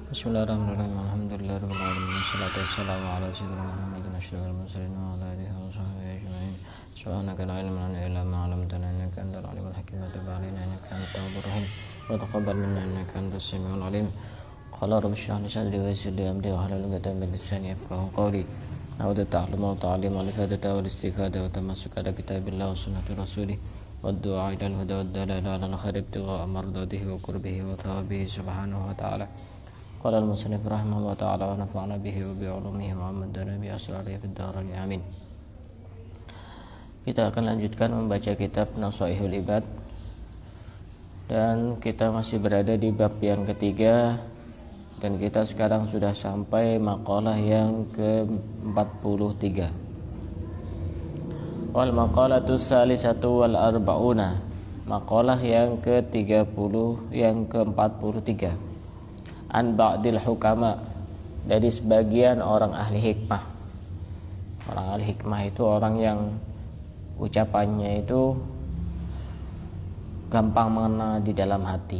Bismillahirrahmanirrahim. Alhamdulillahirabbil alamin. Wassalatu wassalamu ala sayyidina Muhammadin asyrafil mursalin wa ala alihi wa sahbihi ajma'in. Subhanaka la ilma lana illa ma 'allamtana innaka antal alimul hakim wa tub 'alaina innaka antat tawwabur rahim wa taqabbal minna innaka antas samiul alim. Qala rabbi shrah li sadri wa yassir li amri wa hlul 'uqdatam min lisani yafqahu qawli. A'udzu ta'alluma wa ta'allima wal ifadata wal istifada wa tamassuka ala kitabillah wa sunnati rasulih wa du'a ila al-huda wa dalala ala al-khair ibtigha'a mardatihi wa qurbihi wa thawabihi subhanahu wa ta'ala. Qala al-musannif rahimahullah ta'ala wa nafa'ana bihi wa bi'ulumihi wa amadana bi asrarihi fid dharain amin. Kita akan lanjutkan membaca kitab Nasaihul Ibad, dan kita masih berada di bab yang ketiga, dan kita sekarang sudah sampai maqalah yang ke-43. Wal maqalatu salisatu wal arba'una, maqalah yang ke-30 yang ke-43. An ba'dil hukama, dari sebagian orang ahli hikmah. Orang ahli hikmah itu orang yang ucapannya itu gampang mengena di dalam hati,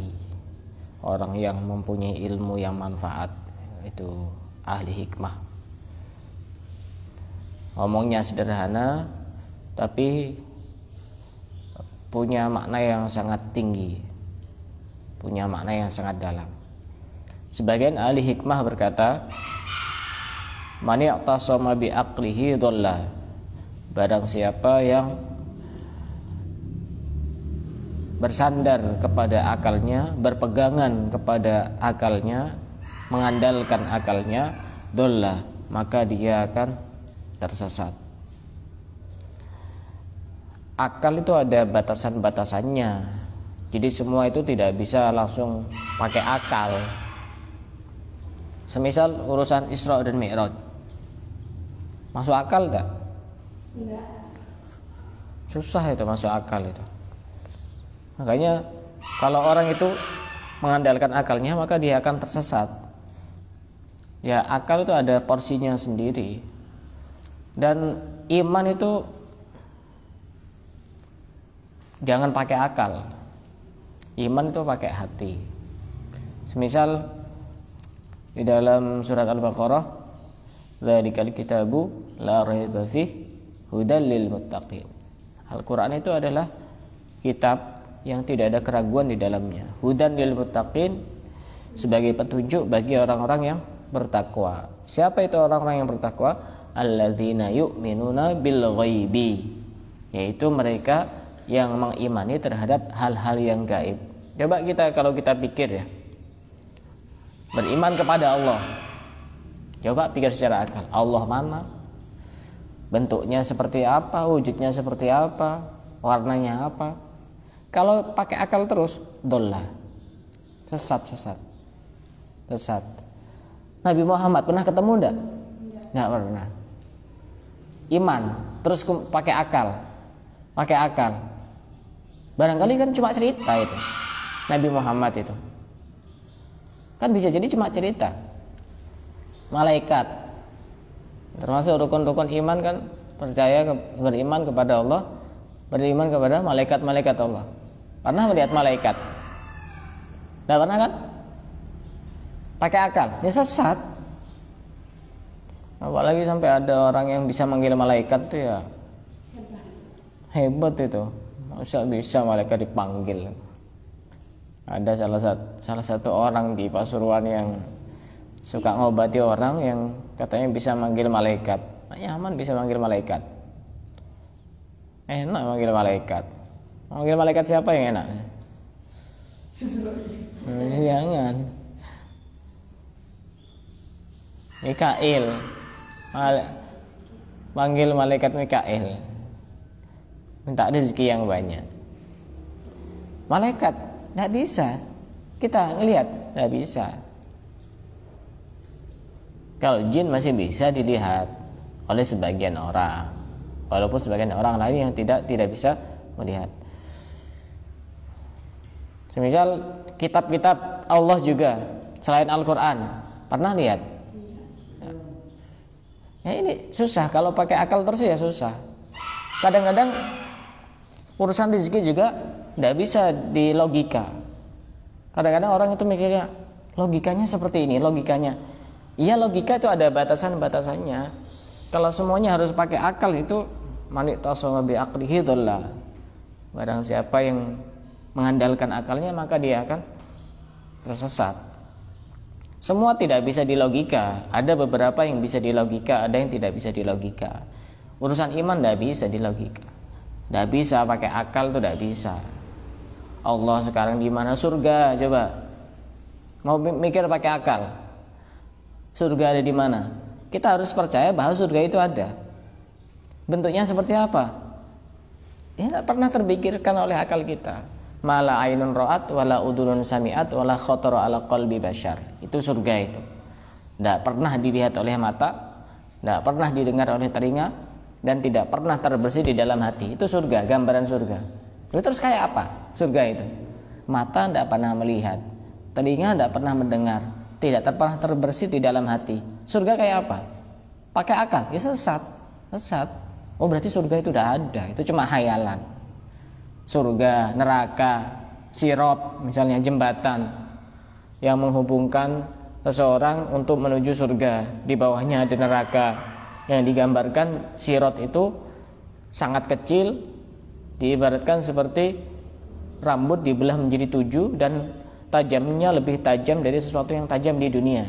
orang yang mempunyai ilmu yang manfaat, itu ahli hikmah. Ngomongnya sederhana tapi punya makna yang sangat tinggi, punya makna yang sangat dalam. Sebagian ahli hikmah berkata, man ya'tasama bi aqlihi dhalla, barang siapa yang bersandar kepada akalnya, berpegangan kepada akalnya, mengandalkan akalnya, dhalla, maka dia akan tersesat. Akal itu ada batasan-batasannya, jadi semua itu tidak bisa langsung pakai akal. Semisal urusan Isra dan Mi'raj, masuk akal enggak? Enggak. Susah itu masuk akal itu. Makanya kalau orang itu mengandalkan akalnya, maka dia akan tersesat. Ya, akal itu ada porsinya sendiri. Dan iman itu jangan pakai akal. Iman itu pakai hati. Semisal di dalam surat Al-Baqarah, dzalikal kitabu la raiba fihi hudal lil muttaqin. Al-Qur'an itu adalah kitab yang tidak ada keraguan di dalamnya. Hudan lil muttaqin, sebagai petunjuk bagi orang-orang yang bertakwa. Siapa itu orang-orang yang bertakwa? Alladzina yu'minuna bil ghaibi, yaitu mereka yang mengimani terhadap hal-hal yang gaib. Coba kalau kita pikir ya, beriman kepada Allah, coba pikir secara akal, Allah mana? Bentuknya seperti apa? Wujudnya seperti apa? Warnanya apa? Kalau pakai akal terus, dollah, sesat. Nabi Muhammad pernah ketemu enggak? Enggak pernah. Iman, terus pakai akal. Barangkali kan cuma cerita itu, Nabi Muhammad itu. Kan bisa jadi cuma cerita. Malaikat, termasuk rukun-rukun iman kan, beriman kepada Allah, beriman kepada malaikat-malaikat Allah. Pernah melihat malaikat? Tidak pernah kan? Pakai akal, ya sesat. Apalagi sampai ada orang yang bisa manggil malaikat itu, ya hebat itu. Masa bisa malaikat dipanggil? Ada salah satu orang di Pasuruan yang suka ngobati orang, yang katanya bisa manggil malaikat. Nyaman bisa manggil malaikat. Enak manggil malaikat. Manggil malaikat siapa yang enak? Jangan. Mikail. Panggil malaikat Mikail. Minta rezeki yang banyak. Malaikat tidak bisa. Kita ngelihat tidak bisa. Kalau jin masih bisa dilihat oleh sebagian orang, walaupun sebagian orang lain yang tidak bisa melihat. Semisal kitab-kitab Allah juga selain Al-Quran, pernah lihat? Ya ini susah, kalau pakai akal terus ya susah. Kadang-kadang urusan rezeki juga tidak bisa di logika. Kadang-kadang orang itu mikirnya, Logikanya seperti ini, logikanya. Iya, logika itu ada batasan-batasannya. Kalau semuanya harus pakai akal itu manitasama bi aqlihi dhalla. Barang siapa yang mengandalkan akalnya maka dia akan tersesat. Semua tidak bisa dilogika. Ada beberapa yang bisa dilogika, ada yang tidak bisa dilogika. Urusan iman tidak bisa dilogika. Tidak bisa pakai akal, itu tidak bisa. Allah sekarang di mana? Surga, coba. Mau mikir pakai akal. Surga ada di mana? Kita harus percaya bahwa surga itu ada. Bentuknya seperti apa? Ya tidak pernah terpikirkan oleh akal kita. Mala ainun ra'at wala udhunun sami'at wala khatara ala qalbi bashar. Itu surga itu. Tidak pernah dilihat oleh mata, tidak pernah didengar oleh telinga, dan tidak pernah terbersih di dalam hati. Itu surga, gambaran surga. Lalu terus kayak apa surga itu? Mata tidak pernah melihat, telinga tidak pernah mendengar, tidak pernah terbersih di dalam hati. Surga kayak apa? Pakai akal, ya sesat. Oh berarti surga itu udah ada, itu cuma hayalan. Surga, neraka, sirot, misalnya jembatan yang menghubungkan seseorang untuk menuju surga. Di bawahnya ada neraka. Yang digambarkan sirot itu sangat kecil, diibaratkan seperti rambut dibelah menjadi 7 dan tajamnya lebih tajam dari sesuatu yang tajam di dunia.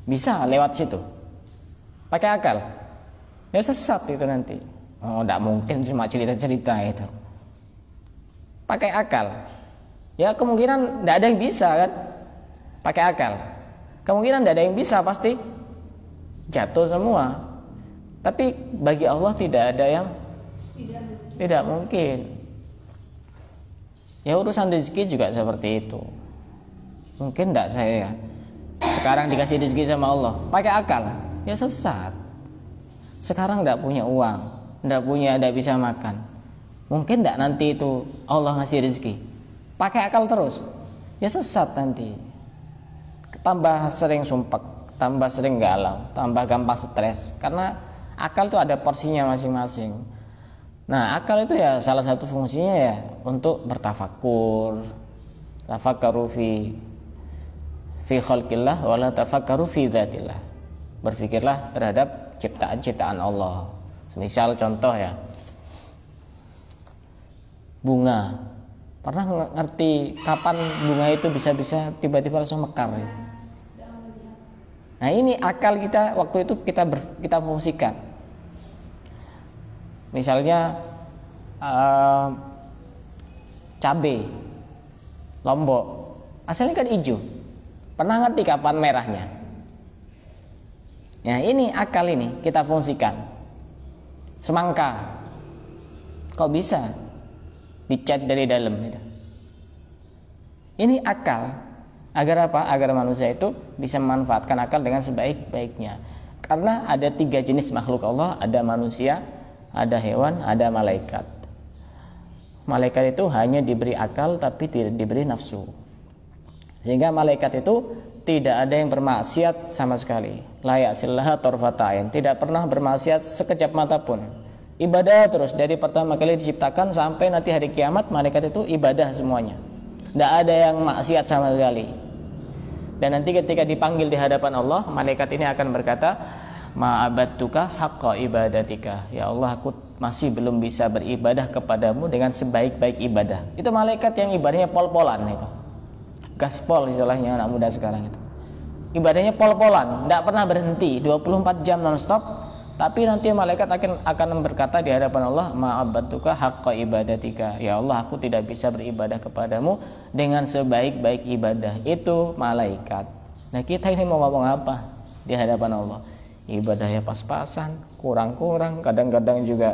Bisa lewat situ pakai akal? Ya sesat itu nanti. Oh tidak mungkin, cuma cerita-cerita itu. Pakai akal, ya kemungkinan tidak ada yang bisa kan pakai akal. Kemungkinan tidak ada yang bisa, pasti jatuh semua. Tapi bagi Allah tidak ada yang tidak mungkin. Ya urusan rezeki juga seperti itu. Mungkin tidak saya sekarang dikasih rezeki sama Allah pakai akal, ya sesat. Sekarang tidak punya uang, tidak bisa makan. Mungkin tidak nanti itu Allah ngasih rezeki pakai akal terus, ya sesat nanti. Tambah sering sumpek, tambah sering galau, tambah gampang stres. Karena akal itu ada porsinya masing-masing. Nah akal itu ya salah satu fungsinya ya untuk bertafakur. Tafakkaru fi khalqillah wala tafakkaru fi dzatillah. Berfikirlah terhadap ciptaan-ciptaan Allah. Misal contoh ya, bunga. Pernah ngerti kapan bunga itu bisa tiba-tiba langsung mekar gitu? Nah ini akal kita waktu itu kita fungsikan. Misalnya cabai Lombok asalnya kan hijau, pernah ngerti kapan merahnya? Ya ini akal, ini kita fungsikan. Semangka kok bisa dicat dari dalam gitu? Ini akal. Agar apa? Agar manusia itu bisa memanfaatkan akal dengan sebaik-baiknya. Karena ada 3 jenis makhluk Allah, ada manusia, ada hewan, ada malaikat. Malaikat itu hanya diberi akal tapi tidak diberi nafsu. Sehingga malaikat itu tidak ada yang bermaksiat sama sekali. La ya'sillaha tarfata ain, tidak pernah bermaksiat sekejap mata pun. Ibadah terus dari pertama kali diciptakan sampai nanti hari kiamat, malaikat itu ibadah semuanya. Tidak ada yang maksiat sama sekali. Dan nanti ketika dipanggil di hadapan Allah, malaikat ini akan berkata, ma'abadtuka haqqa ibadatika. Ya Allah, aku masih belum bisa beribadah kepadamu dengan sebaik-baik ibadah. Itu malaikat yang ibadahnya pol-polan itu. Gaspol istilahnya anak muda sekarang itu. Ibadahnya pol-polan, tidak pernah berhenti, 24 jam non-stop. Tapi nanti malaikat akan berkata di hadapan Allah, ma'abadtuka haqqa ibadatika. Ya Allah, aku tidak bisa beribadah kepadamu dengan sebaik-baik ibadah. Itu malaikat. Nah kita ini mau ngomong apa di hadapan Allah? Ibadahnya pas-pasan, kurang-kurang, kadang-kadang juga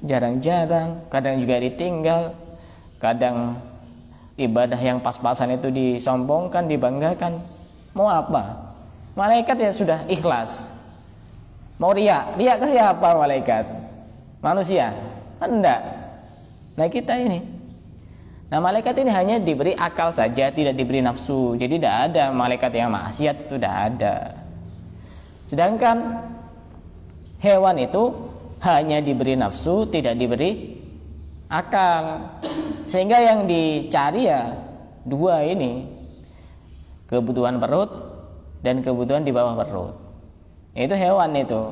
jarang-jarang, kadang juga ditinggal, kadang ibadah yang pas-pasan itu disombongkan, dibanggakan. Mau apa? Malaikat ya sudah ikhlas. Mau riak ke siapa malaikat? Manusia? Enggak. Nah kita ini, nah malaikat ini hanya diberi akal saja, tidak diberi nafsu. Jadi tidak ada malaikat yang maksiat, itu tidak ada. Sedangkan hewan itu hanya diberi nafsu, tidak diberi akal. Sehingga yang dicari ya 2 ini. kebutuhan perut dan kebutuhan di bawah perut. Itu hewan itu.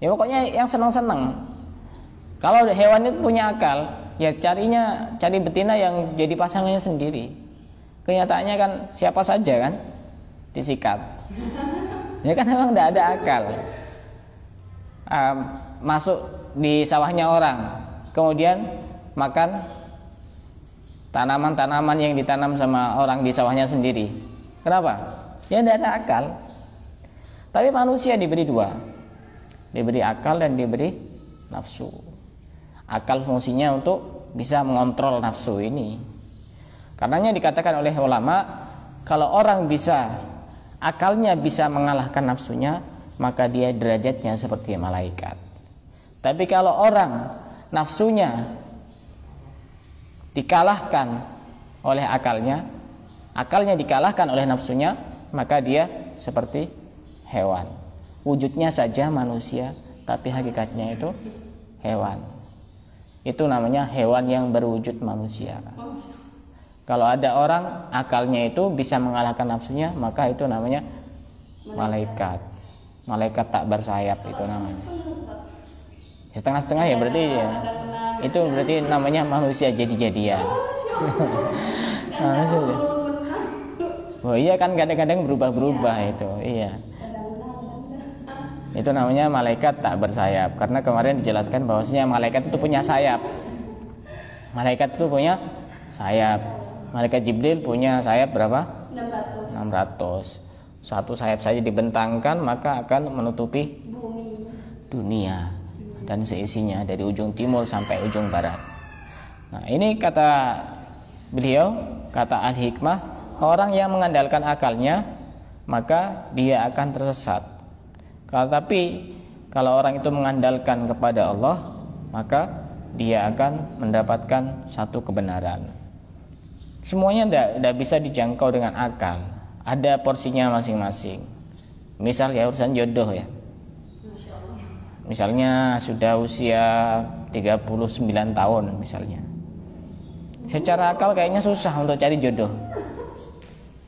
Ya pokoknya yang senang-senang. Kalau hewan itu punya akal, ya cari betina yang jadi pasangannya sendiri. Kenyataannya kan siapa saja kan disikat. Ya kan memang tidak ada akal. Masuk di sawahnya orang, kemudian makan tanaman-tanaman yang ditanam sama orang di sawahnya sendiri. Kenapa? Ya tidak ada akal. Tapi manusia diberi dua, diberi akal dan diberi nafsu. Akal fungsinya untuk bisa mengontrol nafsu ini. Karenanya dikatakan oleh ulama, kalau orang bisa, akalnya bisa mengalahkan nafsunya, maka dia derajatnya seperti malaikat. Tapi kalau orang nafsunya dikalahkan oleh akalnya, akalnya dikalahkan oleh nafsunya, maka dia seperti hewan. Wujudnya saja manusia, tapi hakikatnya itu hewan. Itu namanya hewan yang berwujud manusia. Kalau ada orang akalnya itu bisa mengalahkan nafsunya, maka itu namanya malaikat. Malaikat tak bersayap itu namanya. Setengah-setengah ya berarti ya. Itu berarti namanya manusia jadi-jadian. Oh iya kan kadang-kadang berubah-berubah itu. Iya. Itu namanya malaikat tak bersayap. Karena kemarin dijelaskan bahwasanya malaikat itu punya sayap. Malaikat itu punya sayap. Malaikat Jibril punya sayap berapa? 600. Satu sayap saja dibentangkan maka akan menutupi dunia dan seisinya dari ujung timur sampai ujung barat. Nah, ini kata beliau, kata Al-Hikmah, orang yang mengandalkan akalnya maka dia akan tersesat. Tapi kalau orang itu mengandalkan kepada Allah, maka dia akan mendapatkan satu kebenaran. Semuanya tidak bisa dijangkau dengan akal. Ada porsinya masing-masing. Misal ya urusan jodoh ya. Misalnya sudah usia 39 tahun misalnya. Secara akal kayaknya susah untuk cari jodoh.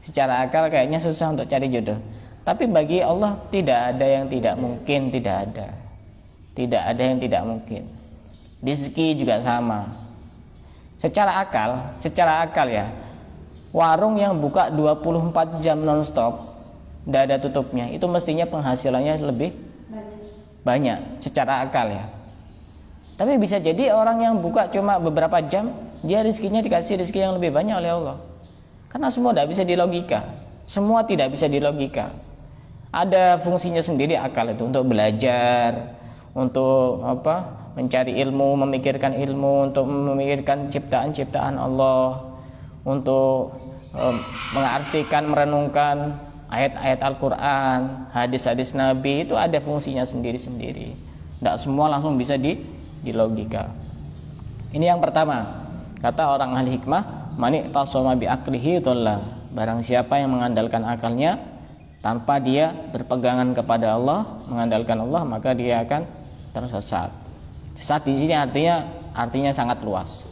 Secara akal kayaknya susah untuk cari jodoh. Tapi bagi Allah tidak ada yang tidak mungkin, tidak ada. Tidak ada yang tidak mungkin. Rezeki juga sama. Secara akal ya, warung yang buka 24 jam non-stop, tidak ada tutupnya, itu mestinya penghasilannya lebih banyak secara akal ya. Tapi bisa jadi orang yang buka cuma beberapa jam, dia rezekinya dikasih rezeki yang lebih banyak oleh Allah. Karena semua tidak bisa dilogika. Semua tidak bisa dilogika. Ada fungsinya sendiri akal itu untuk belajar, untuk mencari ilmu, memikirkan ilmu, untuk memikirkan ciptaan-ciptaan Allah, untuk mengartikan, merenungkan ayat-ayat Al-Quran, hadis-hadis Nabi. Itu ada fungsinya sendiri-sendiri. Tidak semua langsung bisa dilogika. Ini yang pertama. Kata orang ahli hikmah, mani tasoma bi aklihi dhalla. Barang siapa yang mengandalkan akalnya tanpa dia berpegangan kepada Allah, mengandalkan Allah, maka dia akan tersesat. Sesat di sini artinya sangat luas.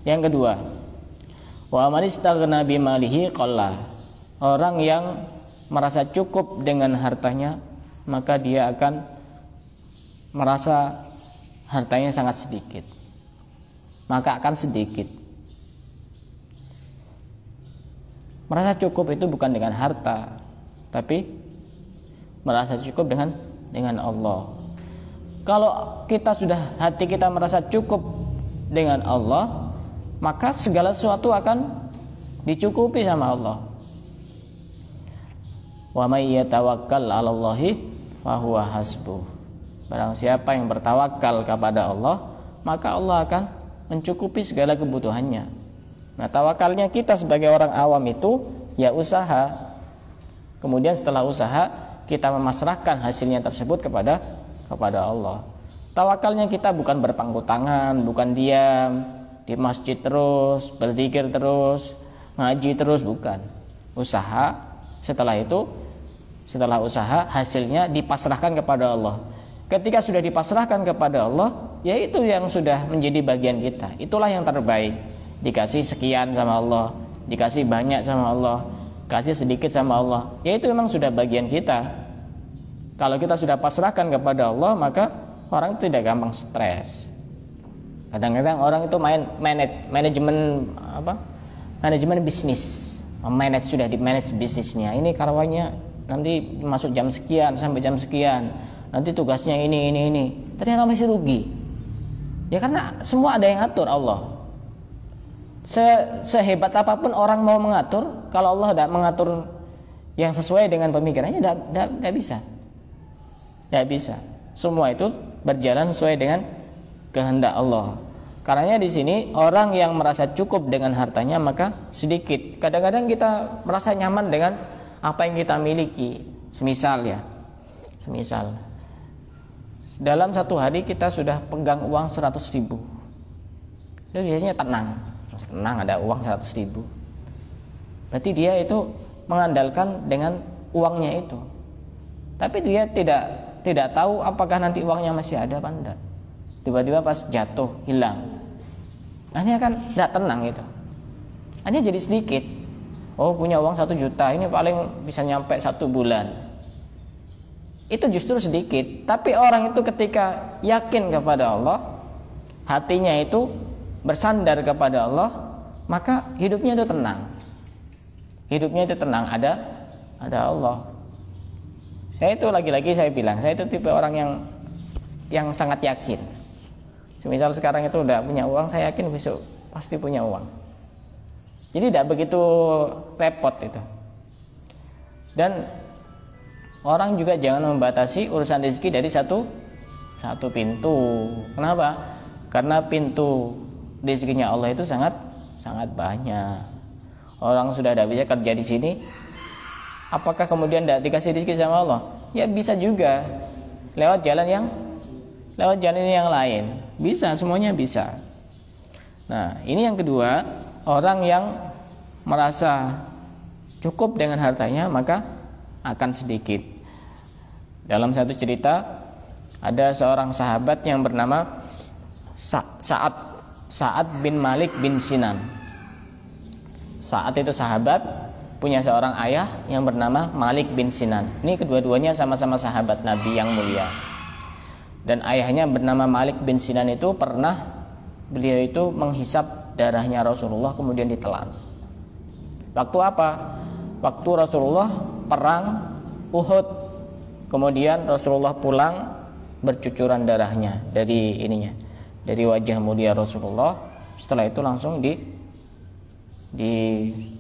Yang kedua, wa man istaghna bi malihi qalla. Orang yang merasa cukup dengan hartanya, maka dia akan merasa hartanya sangat sedikit. Maka akan sedikit. Merasa cukup itu bukan dengan harta, tapi merasa cukup dengan Allah. Kalau hati kita merasa cukup dengan Allah, maka segala sesuatu akan dicukupi sama Allah. Wa may yatawakkal 'alallahi fahuwa hasbuh. Barang siapa yang bertawakal kepada Allah, maka Allah akan mencukupi segala kebutuhannya. Nah, tawakalnya kita sebagai orang awam itu ya usaha. Kemudian setelah usaha, kita memasrahkan hasilnya tersebut kepada Allah. Tawakalnya kita bukan berpangku tangan, bukan diam di masjid terus, berzikir terus, ngaji terus, bukan. Usaha, setelah usaha hasilnya dipasrahkan kepada Allah. Ketika sudah dipasrahkan kepada Allah, ya itu yang sudah menjadi bagian kita. Itulah yang terbaik. Dikasih sekian sama Allah, dikasih banyak sama Allah, kasih sedikit sama Allah. Ya itu memang sudah bagian kita. Kalau kita sudah pasrahkan kepada Allah, maka orang itu tidak gampang stres. Kadang-kadang orang itu manajemen bisnis, sudah di manage bisnisnya. Ini karyawannya nanti masuk jam sekian sampai jam sekian, nanti tugasnya ini. Ternyata masih rugi. Ya karena semua ada yang atur Allah. Sehebat apapun orang mau mengatur, kalau Allah tidak mengatur yang sesuai dengan pemikirannya, tidak bisa. Tidak bisa. Semua itu berjalan sesuai dengan kehendak Allah. Karenanya di sini orang yang merasa cukup dengan hartanya maka sedikit. Kadang-kadang kita merasa nyaman dengan apa yang kita miliki. Semisal dalam satu hari kita sudah pegang uang 100.000. Itu biasanya tenang ada uang 100.000. Berarti dia itu mengandalkan dengan uangnya itu. Tapi dia tidak tahu apakah nanti uangnya masih ada apa enggak. Tiba-tiba pas jatuh hilang. Akhirnya kan tidak tenang itu. Akhirnya jadi sedikit. Oh punya uang 1 juta, ini paling bisa nyampe 1 bulan. Itu justru sedikit. Tapi orang itu ketika yakin kepada Allah, hatinya itu bersandar kepada Allah, maka hidupnya itu tenang. Ada Allah. Saya itu lagi-lagi saya bilang, saya itu tipe orang yang sangat yakin. Semisal sekarang itu udah punya uang, saya yakin besok pasti punya uang. Jadi tidak begitu repot itu. Dan orang juga jangan membatasi urusan rezeki dari satu pintu. Kenapa? Karena pintu rezekinya Allah itu sangat banyak. Orang sudah tidak bisa kerja di sini, apakah kemudian tidak dikasih rezeki sama Allah? Ya bisa juga lewat jalan yang lain. Bisa, semuanya bisa. Nah, ini yang kedua, orang yang merasa cukup dengan hartanya maka akan sedikit. Dalam satu cerita ada seorang sahabat yang bernama Sa'ad bin Malik bin Sinan. Sa'ad itu sahabat, punya seorang ayah yang bernama Malik bin Sinan. Ini kedua-duanya sama-sama sahabat Nabi yang mulia. Dan ayahnya bernama Malik bin Sinan itu beliau itu menghisap darahnya Rasulullah kemudian ditelan. Waktu apa? Waktu Rasulullah perang Uhud. Kemudian Rasulullah pulang bercucuran darahnya dari wajah mulia Rasulullah. Setelah itu langsung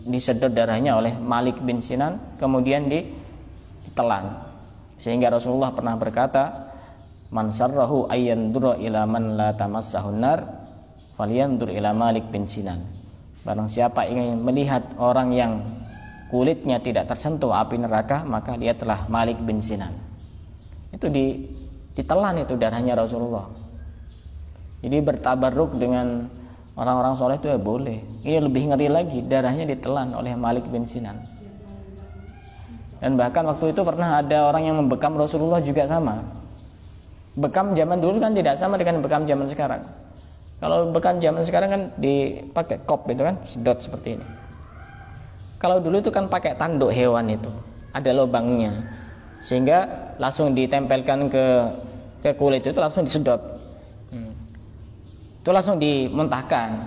disedot darahnya oleh Malik bin Sinan, kemudian ditelan. Sehingga Rasulullah pernah berkata, man sarrahu ayyandura ila man la tamassahun nar falyandur ila Malik bin Sinan. Barang siapa ingin melihat orang yang kulitnya tidak tersentuh api neraka, maka lihatlah Malik bin Sinan. Itu ditelan itu darahnya Rasulullah. Jadi bertabarruk dengan orang-orang soleh itu ya boleh. Ini lebih ngeri lagi, darahnya ditelan oleh Malik bin Sinan. Dan bahkan waktu itu pernah ada orang yang membekam Rasulullah juga sama. Bekam zaman dulu kan tidak sama dengan bekam zaman sekarang. Kalau bekam zaman sekarang kan dipakai kop itu kan, sedot seperti ini. Kalau dulu itu kan pakai tanduk hewan itu, ada lubangnya, sehingga langsung ditempelkan ke kulit itu langsung disedot. Itu langsung dimuntahkan.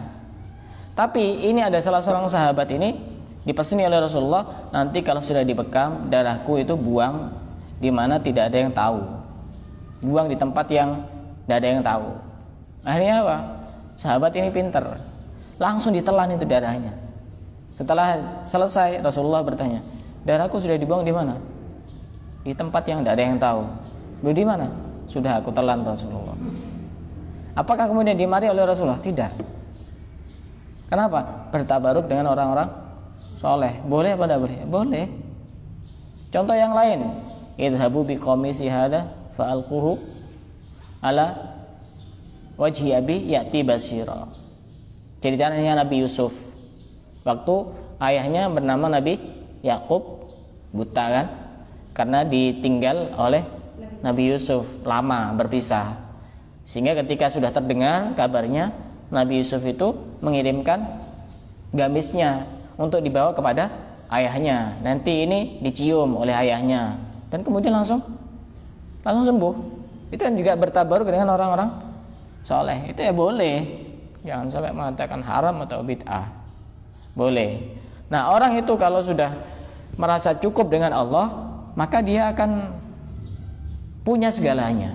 Tapi ini ada salah seorang sahabat ini dipeseni oleh Rasulullah, nanti kalau sudah dibekam darahku itu buang di mana tidak ada yang tahu. Buang di tempat yang tidak ada yang tahu. Akhirnya apa? Sahabat ini pintar, langsung ditelan itu darahnya. Setelah selesai Rasulullah bertanya, darahku sudah dibuang di mana? Di tempat yang tidak ada yang tahu. Lu di mana? Sudah aku telan Rasulullah. Apakah kemudian dimari oleh Rasulullah? Tidak. Kenapa? Bertabaruk dengan orang-orang soleh. Boleh apa tidak boleh? Boleh. Contoh yang lain, idhabu biqamisi hada fa'alquhu ala wajhi abi ya'ti basira. Ceritanya Nabi Yusuf. Waktu ayahnya bernama Nabi Yakub, buta kan? Karena ditinggal oleh Nabi Yusuf, lama berpisah. Sehingga ketika sudah terdengar kabarnya, Nabi Yusuf itu mengirimkan gamisnya untuk dibawa kepada ayahnya, nanti ini dicium oleh ayahnya dan kemudian langsung sembuh. Itu kan juga bertabaruk dengan orang-orang soleh. Itu ya boleh, jangan sampai mengatakan haram atau bid'ah. Boleh. Nah, orang itu kalau sudah merasa cukup dengan Allah, maka dia akan punya segalanya.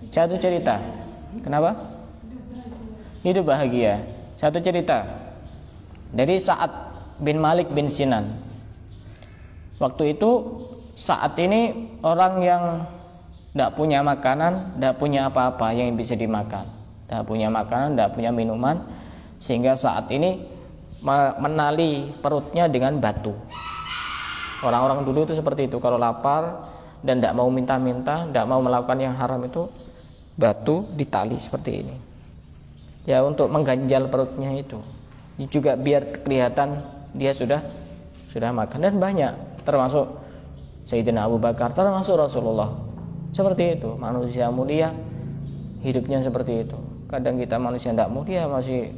Satu cerita, kenapa? Hidup bahagia. Satu cerita dari Sa'ad bin Malik bin Sinan. Waktu itu saat ini orang yang tidak punya makanan, tidak punya apa-apa yang bisa dimakan, tidak punya makanan, tidak punya minuman, sehingga saat ini menali perutnya dengan batu. Orang-orang dulu itu seperti itu, kalau lapar dan tidak mau minta-minta, tidak mau melakukan yang haram itu, batu ditali seperti ini. Ya, untuk mengganjal perutnya itu. Juga biar kelihatan dia sudah makan. Dan banyak, termasuk Sayyidina Abu Bakar, termasuk Rasulullah. Seperti itu, manusia mulia hidupnya seperti itu. Kadang kita manusia tidak mulia masih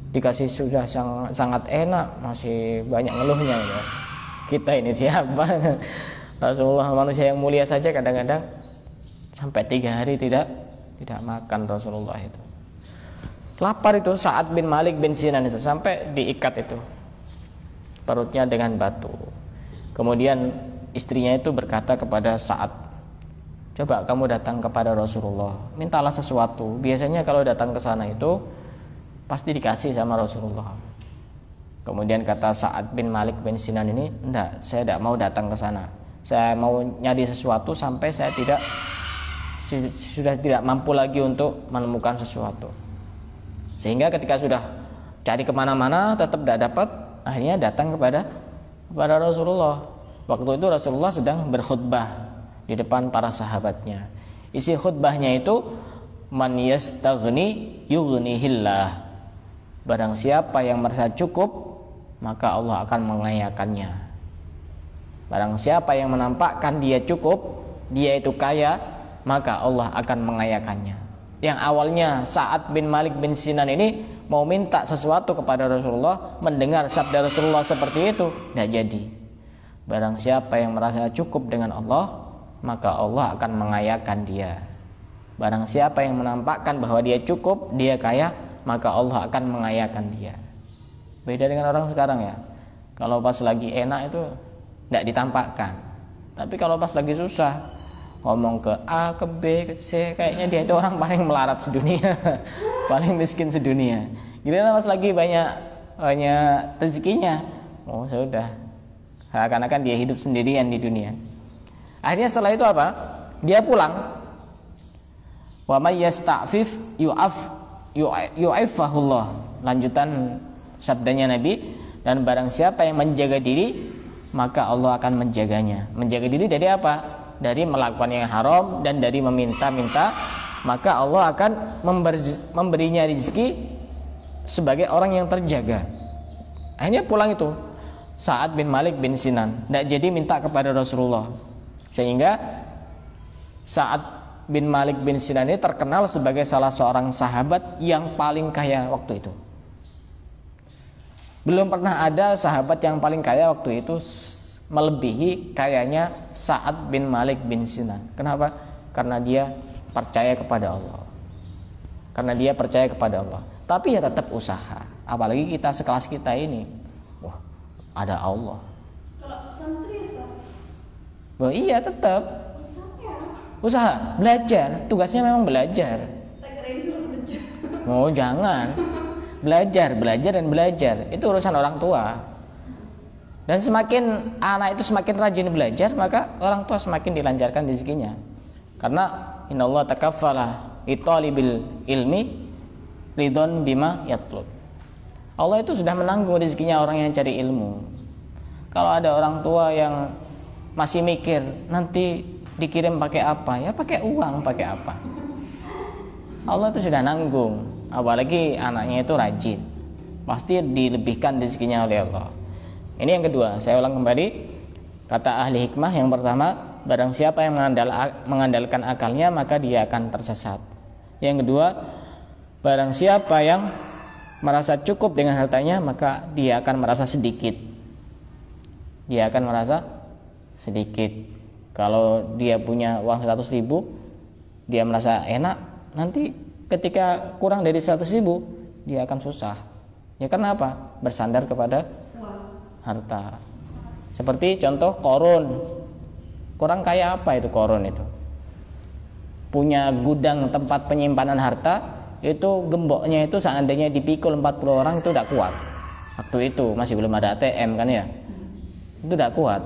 dikasih sudah sangat enak, masih banyak ngeluhnya ya. Kita ini siapa? Rasulullah manusia yang mulia saja kadang-kadang sampai 3 hari tidak makan Rasulullah itu. Lapar itu Sa'ad bin Malik bin Sinan itu sampai diikat itu perutnya dengan batu. Kemudian istrinya itu berkata kepada Sa'ad, coba kamu datang kepada Rasulullah, mintalah sesuatu. Biasanya kalau datang ke sana itu pasti dikasih sama Rasulullah. Kemudian kata Sa'ad bin Malik bin Sinan ini, enggak, saya tidak mau datang ke sana. Saya mau nyari sesuatu sampai saya sudah tidak mampu lagi untuk menemukan sesuatu. Sehingga ketika sudah cari kemana-mana tetap tidak dapat, akhirnya datang kepada Rasulullah. Waktu itu Rasulullah sedang berkhutbah di depan para sahabatnya. Isi khutbahnya itu, man yastaghni yughnihillah. Barang siapa yang merasa cukup, maka Allah akan mengayakannya. Barang siapa yang menampakkan dia cukup, dia itu kaya, maka Allah akan mengayakannya. Yang awalnya Sa'ad bin Malik bin Sinan ini mau minta sesuatu kepada Rasulullah, mendengar sabda Rasulullah seperti itu, tidak jadi. Barang siapa yang merasa cukup dengan Allah, maka Allah akan mengayakan dia. Barang siapa yang menampakkan bahwa dia cukup, dia kaya, maka Allah akan mengayakan dia. Beda dengan orang sekarang ya. Kalau pas lagi enak itu tidak ditampakkan, tapi kalau pas lagi susah, ngomong ke A, ke B, ke C, kayaknya dia itu orang paling melarat sedunia, paling miskin sedunia. Giliran pas lagi banyak rezekinya, oh sudah, seakan-akan dia hidup sendirian di dunia. Akhirnya setelah itu apa? Dia pulang. Wa may yasta'fif yu'affahullah. Lanjutan sabdanya Nabi, dan barang siapa yang menjaga diri, maka Allah akan menjaganya. Menjaga diri dari apa? Dari melakukan yang haram dan dari meminta-minta, maka Allah akan memberinya rezeki sebagai orang yang terjaga. Akhirnya pulang itu Sa'ad bin Malik bin Sinan, tidak jadi minta kepada Rasulullah. Sehingga Sa'ad bin Malik bin Sinan ini terkenal sebagai salah seorang sahabat yang paling kaya waktu itu. Belum pernah ada sahabat yang paling kaya waktu itu melebihi kayanya Sa'ad bin Malik bin Sinan. Kenapa? Karena dia percaya kepada Allah. Tapi ya tetap usaha. Apalagi kita sekelas kita ini, wah, ada Allah. Kalau santri Ustaz? Wah, iya tetap usaha, belajar. Tugasnya memang belajar. Oh jangan. Belajar dan belajar. Itu urusan orang tua. Dan semakin anak itu semakin rajin belajar, maka orang tua semakin dilancarkan rezekinya. Karena innallaha takaffala litalibil ilmi ridon bima yatlub. Allah itu sudah menanggung rezekinya orang yang cari ilmu. Kalau ada orang tua yang masih mikir nanti dikirim pakai apa, ya pakai uang, pakai apa. Allah itu sudah nanggung. Apalagi anaknya itu rajin, pasti dilebihkan rezekinya oleh Allah. Ini yang kedua, saya ulang kembali. Kata ahli hikmah yang pertama, barang siapa yang mengandalkan akalnya, maka dia akan tersesat. Yang kedua, barang siapa yang merasa cukup dengan hartanya, maka dia akan merasa sedikit. Dia akan merasa sedikit. Kalau dia punya uang 100.000, dia merasa enak. Nanti ketika kurang dari 100.000, dia akan susah. Ya karena apa? Bersandar kepada harta. Seperti contoh Korun. Kurang kaya apa itu Korun itu? Punya gudang tempat penyimpanan harta, itu gemboknya itu seandainya dipikul 40 orang itu tidak kuat. Waktu itu masih belum ada ATM kan ya. Itu tidak kuat.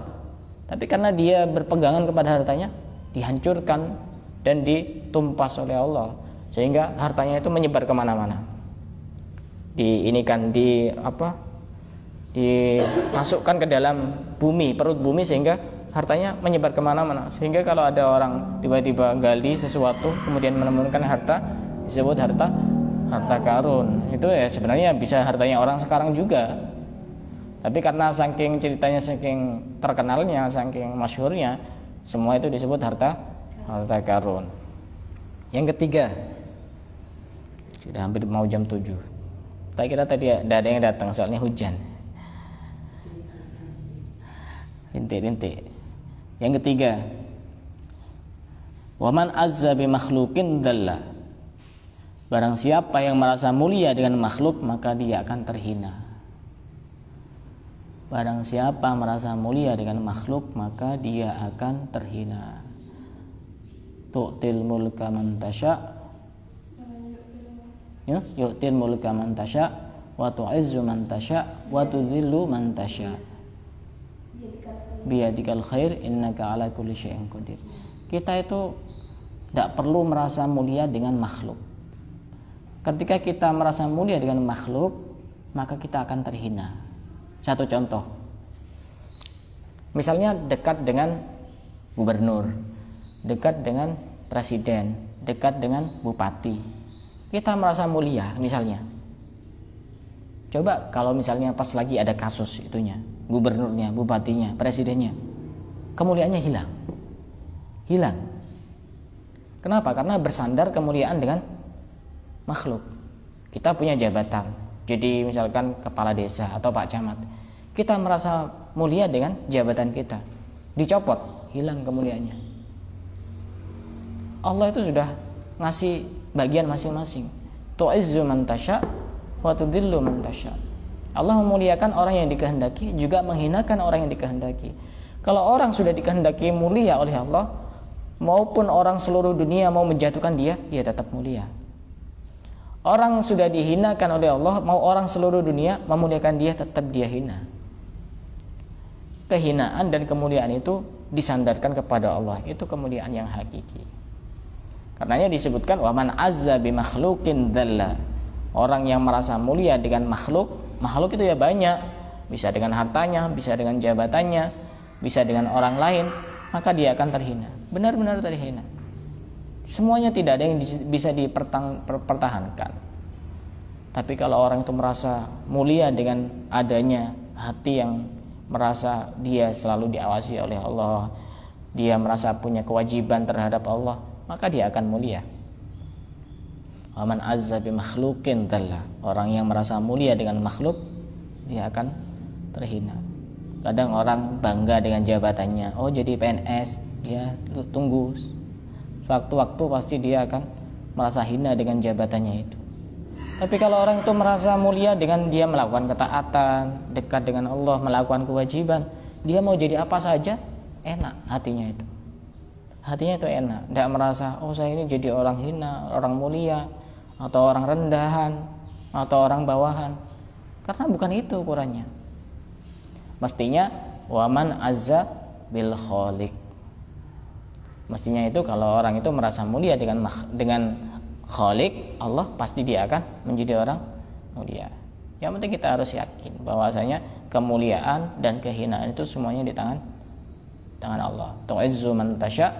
Tapi karena dia berpegangan kepada hartanya, dihancurkan dan ditumpas oleh Allah, sehingga hartanya itu menyebar kemana-mana. Dimasukkan ke dalam bumi, perut bumi, sehingga hartanya menyebar kemana-mana. Sehingga kalau ada orang tiba-tiba gali sesuatu kemudian menemukan harta, disebut harta karun. Itu ya sebenarnya bisa hartanya orang sekarang juga. Tapi karena saking ceritanya, saking terkenalnya, saking masyhurnya, semua itu disebut harta karun. Yang ketiga, sudah hampir mau jam 7. Tak kira tadi ada yang datang soalnya hujan. Rintik-rintik. Yang ketiga, waman azza bi makhluqin dzalla. Barang siapa yang merasa mulia dengan makhluk, maka dia akan terhina. Barang siapa merasa mulia dengan makhluk, maka dia akan terhina. Tu'til mulka man tasya, yu'til mulka man tasya, wa tu'izzu man tasya, wa tudhillu man tasya. Biyadikal khair innaka ala kulli syai'in qadir. Kita itu tidak perlu merasa mulia dengan makhluk. Ketika kita merasa mulia dengan makhluk, maka kita akan terhina. Satu contoh, misalnya dekat dengan gubernur, dekat dengan presiden, dekat dengan bupati, kita merasa mulia misalnya. Coba kalau misalnya pas lagi ada kasus itunya, gubernurnya, bupatinya, presidennya, kemuliaannya hilang. Kenapa? Karena bersandar kemuliaan dengan makhluk. Kita punya jabatan, jadi misalkan kepala desa atau pak camat, kita merasa mulia dengan jabatan kita, dicopot, hilang kemuliaannya. Allah itu sudah ngasih bagian masing-masing. Tu'izzu man tasya wa tudhillu man tasya. Allah memuliakan orang yang dikehendaki, juga menghinakan orang yang dikehendaki. Kalau orang sudah dikehendaki mulia oleh Allah, maupun orang seluruh dunia mau menjatuhkan dia tetap mulia. Orang sudah dihinakan oleh Allah, mau orang seluruh dunia memuliakan dia, tetap dia hina. Kehinaan dan kemuliaan itu disandarkan kepada Allah, itu kemuliaan yang hakiki. Karenanya disebutkan waman azza bi makhluqin dzalla. Orang yang merasa mulia dengan makhluk itu ya banyak, bisa dengan hartanya, bisa dengan jabatannya, bisa dengan orang lain, maka dia akan terhina, benar-benar terhina. Semuanya tidak ada yang bisa dipertahankan. Tapi kalau orang itu merasa mulia dengan adanya hati yang merasa dia selalu diawasi oleh Allah, dia merasa punya kewajiban terhadap Allah, maka dia akan mulia. Waman azza bi makhluqin dzalla. Orang yang merasa mulia dengan makhluk, dia akan terhina. Kadang orang bangga dengan jabatannya, oh jadi PNS, ya tunggu waktu-waktu pasti dia akan merasa hina dengan jabatannya itu. Tapi kalau orang itu merasa mulia dengan dia melakukan ketaatan, dekat dengan Allah, melakukan kewajiban, dia mau jadi apa saja enak hatinya itu. Hatinya itu enak, tidak merasa oh saya ini jadi orang hina, orang mulia, atau orang rendahan, atau orang bawahan. Karena bukan itu ukurannya. Mestinya waman azza bil khaliq. Mestinya itu kalau orang itu merasa mulia dengan Khaliq, Allah, pasti dia akan menjadi orang mulia. Yang penting kita harus yakin bahwasanya kemuliaan dan kehinaan itu semuanya di tangan Allah. Tu'izzu man tasya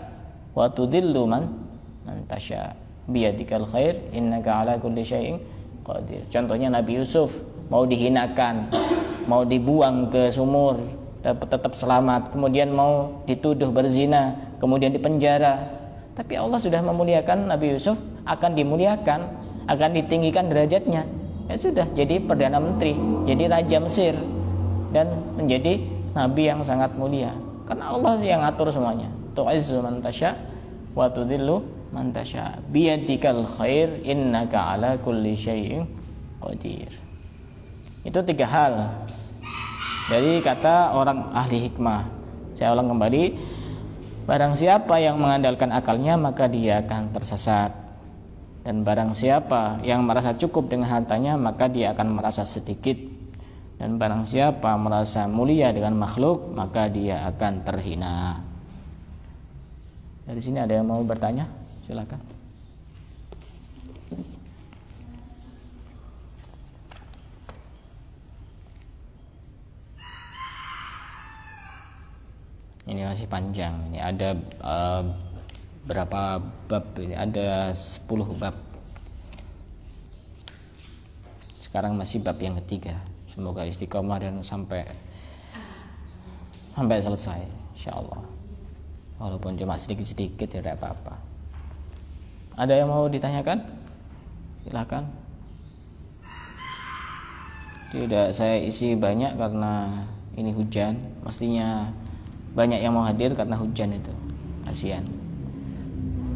wa tudhillu man tasya. Biyadikal khair innaka ala kulli syai'in qadir. Contohnya Nabi Yusuf mau dihinakan, mau dibuang ke sumur, tetap selamat, kemudian mau dituduh berzina, kemudian dipenjara. Tapi Allah sudah memuliakan Nabi Yusuf, akan dimuliakan, akan ditinggikan derajatnya. ya sudah jadi perdana menteri, jadi raja Mesir, dan menjadi nabi yang sangat mulia. Karena Allah yang ngatur semuanya. Tu'izzu man tasya wa tudhillu man tasya biyadikal khair innaka ala kulli syai'in qadir. Itu 3 hal dari kata orang ahli hikmah. Saya ulang kembali, barang siapa yang mengandalkan akalnya maka dia akan tersesat, dan barang siapa yang merasa cukup dengan hartanya maka dia akan merasa sedikit, dan barang siapa merasa mulia dengan makhluk maka dia akan terhina. Dari sini ada yang mau bertanya? Silakan. Ini masih panjang. Ini ada berapa bab? Ini ada 10 bab. Sekarang masih bab yang ketiga. Semoga istiqomah dan sampai selesai, insyaallah. Walaupun cuma sedikit-sedikit tidak apa-apa. Ada yang mau ditanyakan? Silakan. Tidak saya isi banyak karena ini hujan. Mestinya banyak yang mau hadir karena hujan itu. Kasihan.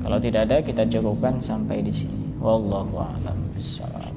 Kalau tidak ada kita cukupkan sampai di sini. Wallahu a'lam bishawab.